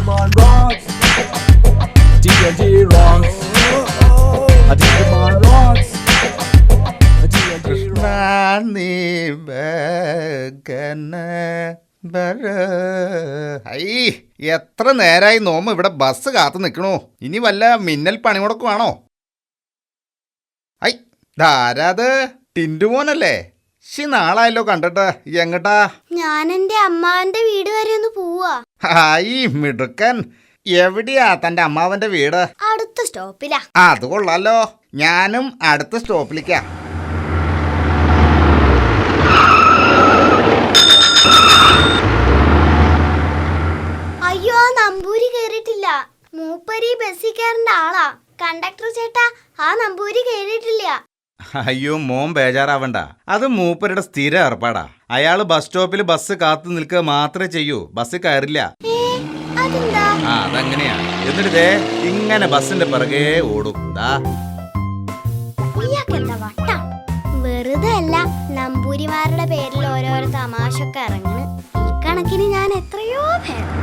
Digimon rocks. TNT rocks. A Digimon rocks. A TNT rocks. എത്ര നേരായി നോമ്പ് ഇവിടെ ബസ് കാത്തു നിൽക്കണു. ഇനി വല്ല മിന്നൽ പണിമുടക്കുവാണോ? ഐ ധാരാത് ടിൻറ്റുമോനല്ലേ? നാളായല്ലോ കണ്ടിട്ട്. എങ്ങട്ടാ? ഞാൻ എന്റെ അമ്മാവന്റെ വീട് വരെ ഒന്ന് പോവാ. ഹായ് മിടുക്കൻ. എവിടെയാ തന്റെ അമ്മാവന്റെ വീട്? അടുത്ത സ്റ്റോപ്പിലാ. അത് കൊള്ളാലോ. ഞാനും അടുത്ത സ്റ്റോപ്പിലേക്കാ. അയ്യോ, ആ നമ്പൂരി കേറിയിട്ടില്ല. മൂപ്പരി ബസ്സിൽ കയറേണ്ട ആളാ. കണ്ടക്ടർ ചേട്ടാ, ആ നമ്പൂരി കേറിയിട്ടില്ല. അയ്യോ മോൻ ബേജാറാവണ്ട. അത് മൂപ്പരുടെ സ്ഥിര ഏർപ്പാടാ. അയാള് ബസ് സ്റ്റോപ്പിൽ ബസ് കാത്തു നിൽക്കുക മാത്രമേ ചെയ്യൂ. ബസ് കയറില്ല. അതെന്താ? അതങ്ങനെയാ. എന്നിട്ട് ദേ ഇങ്ങനെ ബസ്സിന്റെ പിറകെ ഓടും. ഇയാക്കെന്താ വട്ടാ? വെറുതെ അല്ല, നമ്പൂരിമാരുടെ പേരിൽ ഓരോരോ തമാശൊക്കെ ഇറങ്ങണ്. ഈ കണക്കിന് ഞാൻ എത്രയോ ഭേദം.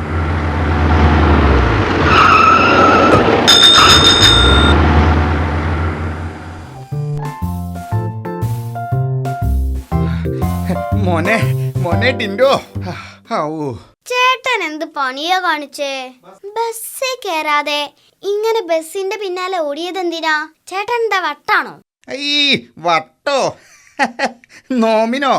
മോനെ മോനെ ടിൻഡോ. ചേട്ടൻ എന്ത് പണിയാ കാണിച്ചേ? ബസ്സിൽ കേറാതെ ഇങ്ങനെ ബസ്സിന്റെ പിന്നാലെ ഓടിയത് എന്തിനാ? ചേട്ടൻ എന്താ വട്ടാണോ? ഈ വട്ടോ നോമിനോ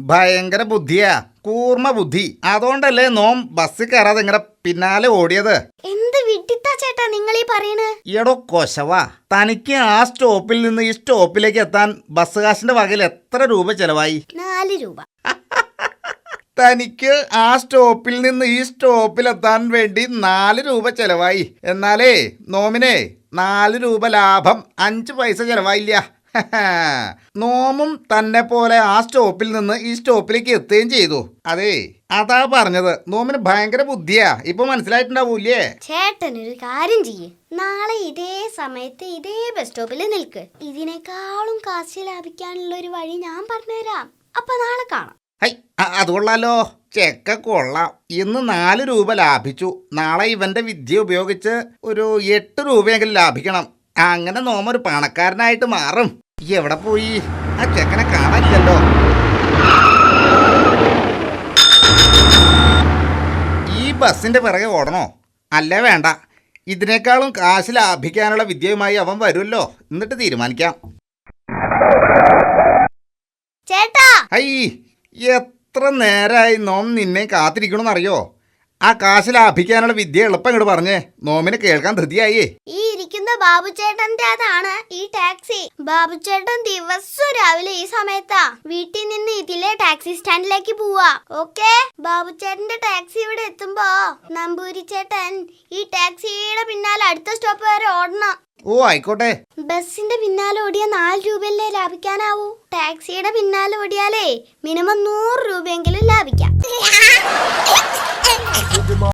ഭയങ്കര ബുദ്ധിയാ, കൂർമ്മ ബുദ്ധി. അതുകൊണ്ടല്ലേ നോം ബസ്സിൽ കയറാതെ ഇങ്ങനെ പിന്നാലെ ഓടിയത്. എന്ത് വിട്ടിട്ടാ ചേട്ടാ നിങ്ങൾ ഈ പറയണേ? എടോ കൊശവാ, തനിക്ക് ആ സ്റ്റോപ്പിൽ നിന്ന് ഈ സ്റ്റോപ്പിലേക്ക് എത്താൻ ബസ് കാശിന്റെ വകയിൽ എത്ര രൂപ ചെലവായി? 4 രൂപ. തനിക്ക് ആ സ്റ്റോപ്പിൽ നിന്ന് ഈ സ്റ്റോപ്പിലെത്താൻ വേണ്ടി 4 രൂപ ചെലവായി. എന്നാലേ നോമിനെ 4 രൂപ ലാഭം, 5 പൈസ ചെലവായില്ല. നോമും തന്നെ പോലെ ആ സ്റ്റോപ്പിൽ നിന്ന് ഈ സ്റ്റോപ്പിലേക്ക് എത്തുകയും ചെയ്തു. അതെ, അതാ പറഞ്ഞത്. നോമിന് ഭയങ്കര ബുദ്ധിയാ. ഇപ്പൊ മനസ്സിലായിട്ടുണ്ടാവൂലേ? ചേട്ടൻ ഒരു കാര്യം ചെയ്യ്, നാളെ ഇതേ സമയത്ത് ഇതേ ബസ് സ്റ്റോപ്പിൽ നിൽക്ക്. ഇതിനേക്കാളും കാശ് ലാഭിക്കാനുള്ള ഒരു വഴി ഞാൻ പറഞ്ഞുതരാം. അപ്പൊ നാളെ കാണാം. അത് കൊള്ളാലോ. ചെക്ക കൊള്ളാം. ഇന്ന് 4 രൂപ ലാഭിച്ചു. നാളെ ഇവന്റെ വിദ്യ ഉപയോഗിച്ച് ഒരു 8 രൂപയെങ്കിലും ലാഭിക്കണം. അങ്ങനെ നോമൊരു പണക്കാരനായിട്ട് മാറും. എവിടെ പോയി? ആ ചെക്കനെ കാണാനില്ലല്ലോ. ഈ ബസ്സിന്റെ പിറകെ ഓടണോ? അല്ലേ വേണ്ട. ഇതിനേക്കാളും കാശ് ലാഭിക്കാനുള്ള വിദ്യയുമായി അവൻ വരുമല്ലോ. എന്നിട്ട് തീരുമാനിക്കാം. ചേട്ടാ, എത്ര നേരമായി നോം നിന്നെ കാത്തിരിക്കണമെന്നറിയോ? ആ കാശ് ലാഭിക്കാനുള്ള വിദ്യ എളുപ്പം ഇങ്ങോട്ട് പറഞ്ഞേ. നോമിന് കേൾക്കാൻ ധൃതിയായി. ഈ ഇരിക്കുന്ന ബാബുചേട്ടന്റെ അതാണ് ഈ ടാക്സി. ബാബുചേട്ടൻ ദിവസം രാവിലെ ഈ സമയത്താ വീട്ടിൽ നിന്ന് ഇതിലെ ടാക്സി സ്റ്റാൻഡിലേക്ക് പോവാ. ഓക്കെ, ബാബുചേട്ടന്റെ ടാക്സി ഇവിടെ എത്തുമ്പോ നമ്പൂരി ചേട്ടൻ ഈ ടാക്സിയുടെ പിന്നാലെ അടുത്ത സ്റ്റോപ്പ് വരെ ഓടണം. ഓ ആയിക്കോട്ടെ. ബസ്സിന്റെ പിന്നാലെ ഓടിയ 4 രൂപയല്ലേ ലാഭിക്കാനാവൂ. ടാക്സിയുടെ പിന്നാലെ ഓടിയാലേ മിനിമം 100 രൂപയെങ്കിലും ലാഭിക്കാം.